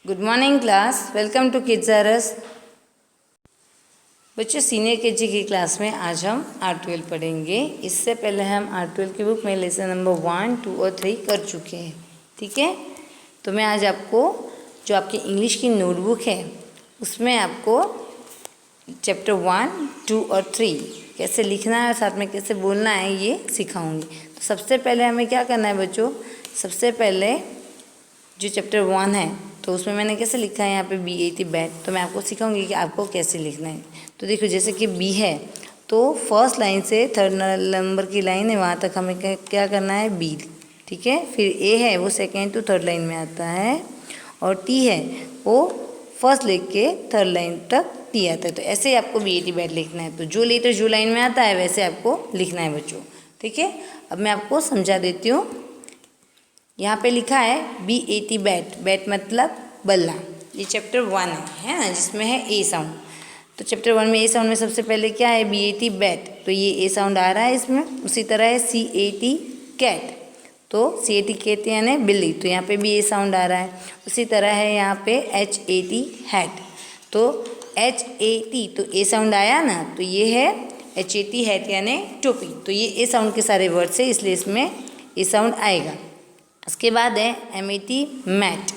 Good morning class, welcome to kids. बच्चों, senior KG की class में आज हम R12 पढ़ेंगे। इससे पहले हम R12 की बुक में लेसन नंबर 1, 2 और 3 कर चुके हैं। ठीक है, तो मैं आज आपको जो आपकी इंग्लिश की नोटबुक है उसमें आपको चैप्टर 1, 2 और 3 कैसे लिखना है और साथ में कैसे बोलना है ये सिखाऊंगी। तो सबसे पहले हमें क्या करना है बच्चों, सबसे पहले जो चैप्टर 1 है तो उसमें मैंने कैसे लिखा है यहाँ पे BAT बैट, तो मैं आपको सिखाऊंगी कि आपको कैसे लिखना है। तो देखो, जैसे कि B है तो फर्स्ट लाइन से थर्ड नंबर की लाइन है वहाँ तक हमें क्या करना है, B। ठीक है, फिर A है वो सेकेंड टू थर्ड लाइन में आता है, और T है वो फर्स्ट लेके थर्ड लाइन तक T आता है। तो ऐसे ही आपको BAT बैट लिखना है। तो जो लेटर जो लाइन में आता है वैसे आपको लिखना है बच्चों। ठीक है, अब मैं आपको समझा देती हूँ। यहाँ पे लिखा है BAT बैट, बैट मतलब बल्ला। ये चैप्टर 1 है ना, जिसमें है A साउंड। तो चैप्टर 1 में A साउंड में सबसे पहले क्या है, BAT बैट, तो ये A साउंड आ रहा है इसमें। उसी तरह है CAT कैट, तो CAT कैट यानी बिल्ली, तो यहाँ पे भी A साउंड आ रहा है। उसी तरह है यहाँ पे HAT हैट, तो HAT तो A साउंड आया ना, तो ये है HAT हैट यानी टोपी। तो ये A साउंड के सारे वर्ड्स है, इसलिए इसमें A साउंड आएगा। उसके बाद है MAT मैट,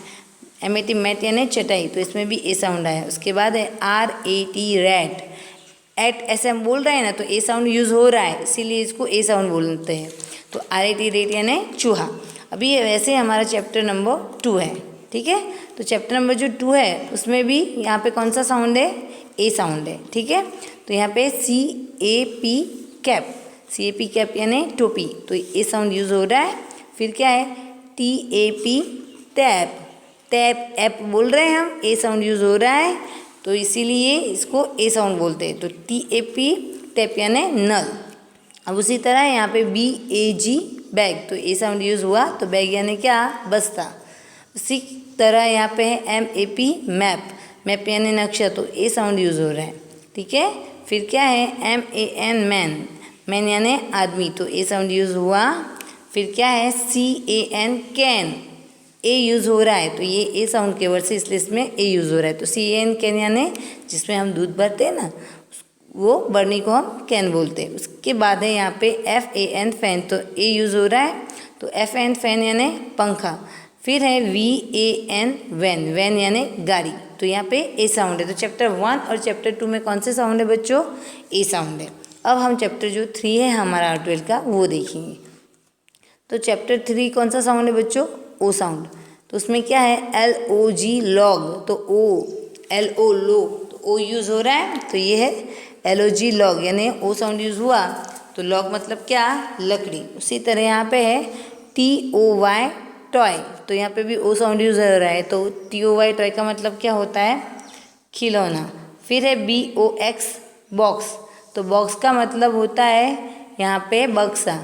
MAT मैट यानी चटाई, तो इसमें भी A साउंड आया। उसके बाद है RAT रैट, एट ऐसे हम बोल रहे हैं ना तो A साउंड यूज़ हो रहा है, इसीलिए इसको A साउंड बोलते हैं। तो RAT रेट यानी चूहा। अभी ये वैसे हमारा चैप्टर नंबर 2 है। ठीक है, तो चैप्टर नंबर जो 2 है उसमें भी यहाँ पे कौन सा साउंड है, A साउंड है। ठीक है, तो यहाँ पे CAP कैप, CAP कैप यानी टोपी, तो A साउंड यूज़ हो रहा है। फिर क्या है TAP टैप, टैप ऐप बोल रहे हैं हम, A साउंड यूज़ हो रहा है, तो इसीलिए इसको A साउंड बोलते हैं। तो TAP टैप यानी नल। अब उसी तरह यहाँ पे BAG बैग, तो A साउंड यूज़ हुआ, तो बैग यानी क्या, बस्ता। उसी तरह यहाँ पे है MAP मैप, मैप यानी नक्शा, तो A साउंड यूज़ हो रहा है। ठीक है, फिर क्या है MAN मैन, मैन यानी आदमी, तो A साउंड यूज़ हुआ। फिर क्या है CAN कैन, A यूज़ हो रहा है, तो ये A साउंड के वर्ड से इसलिए इसमें A यूज़ हो रहा है। तो CAN कैन यानी जिसमें हम दूध भरते हैं ना, वो बर्नी को हम कैन बोलते हैं। उसके बाद है यहाँ पे FAN फैन, तो A यूज़ हो रहा है, तो FN फैन यानी पंखा। फिर है VAN वैन, वैन यानी गाड़ी, तो यहाँ पे A साउंड है। तो चैप्टर 1 और चैप्टर 2 में कौन से साउंड है बच्चों, A साउंड है। अब हम चैप्टर जो 3 है हमारा R12 का वो देखेंगे। तो चैप्टर 3 कौन सा साउंड है बच्चों, O साउंड। तो उसमें क्या है LOG लॉग, तो LO लो, तो O यूज़ हो रहा है, तो ये है LOG लॉग यानी O साउंड यूज़ हुआ। तो लॉग मतलब क्या, लकड़ी। उसी तरह यहाँ पे है TOY टॉय, तो यहाँ पे भी O साउंड यूज़ हो रहा है, तो TOY टॉय का मतलब क्या होता है, खिलौना। फिर है BOX बॉक्स, तो बॉक्स का मतलब होता है यहाँ पे बक्सा।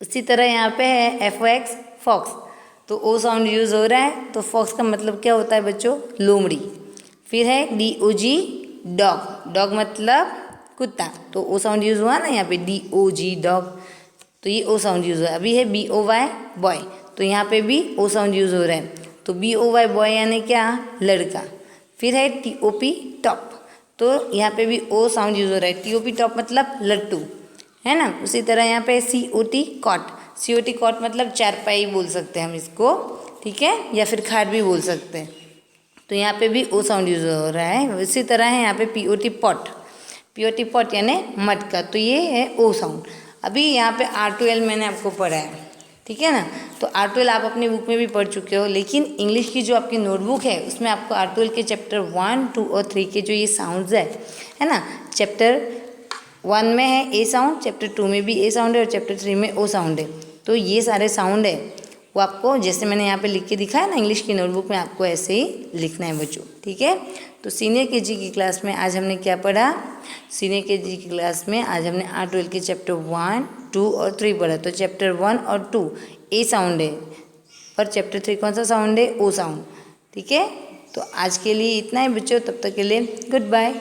उसी तरह यहाँ पे है FOX फॉक्स, तो O साउंड यूज़ हो रहा है, तो फॉक्स का मतलब क्या होता है बच्चों, लोमड़ी। फिर है DOG डॉग, डॉग मतलब कुत्ता, तो O साउंड यूज़ हुआ ना यहाँ पे DOG डॉग, तो ये O साउंड यूज़ हुआ। अभी है BOY बॉय, तो यहाँ पे भी O साउंड यूज़ हो रहा है, तो BOY बॉय यानी क्या, लड़का। फिर है TOP टॉप, तो यहाँ पे भी O साउंड यूज़ हो रहा है, TOP टॉप मतलब लट्टू, है ना। उसी तरह यहाँ पे COT कॉट, COT कॉट मतलब चारपाई बोल सकते हैं हम इसको, ठीक है, या फिर खाट भी बोल सकते हैं। तो यहाँ पे भी O साउंड यूज़ हो रहा है। उसी तरह है यहाँ पे POT पॉट, POT पॉट यानी मटका, तो ये है O साउंड। अभी यहाँ पे R12 मैंने आपको पढ़ा है, ठीक है ना। तो R12 आप अपनी बुक में भी पढ़ चुके हो, लेकिन इंग्लिश की जो आपकी नोटबुक है उसमें आपको R12 के चैप्टर 1, 2 और 3 के जो ये साउंड्स है ना, चैप्टर 1 में है A साउंड, चैप्टर 2 में भी A साउंड है, और चैप्टर 3 में O साउंड है। तो ये सारे साउंड है वो आपको जैसे मैंने यहाँ पे लिख के दिखाया ना इंग्लिश की नोटबुक में, आपको ऐसे ही लिखना है बच्चों। ठीक है, तो सीनियर केजी की क्लास में आज हमने क्या पढ़ा, सीनियर केजी की क्लास में आज हमने R12 के चैप्टर 1, 2 और 3 पढ़ा। तो चैप्टर 1 और 2 A साउंड है, और चैप्टर 3 कौन सा साउंड है, O साउंड। ठीक है, तो आज के लिए इतना ही बच्चों, तब तक के लिए गुड बाय।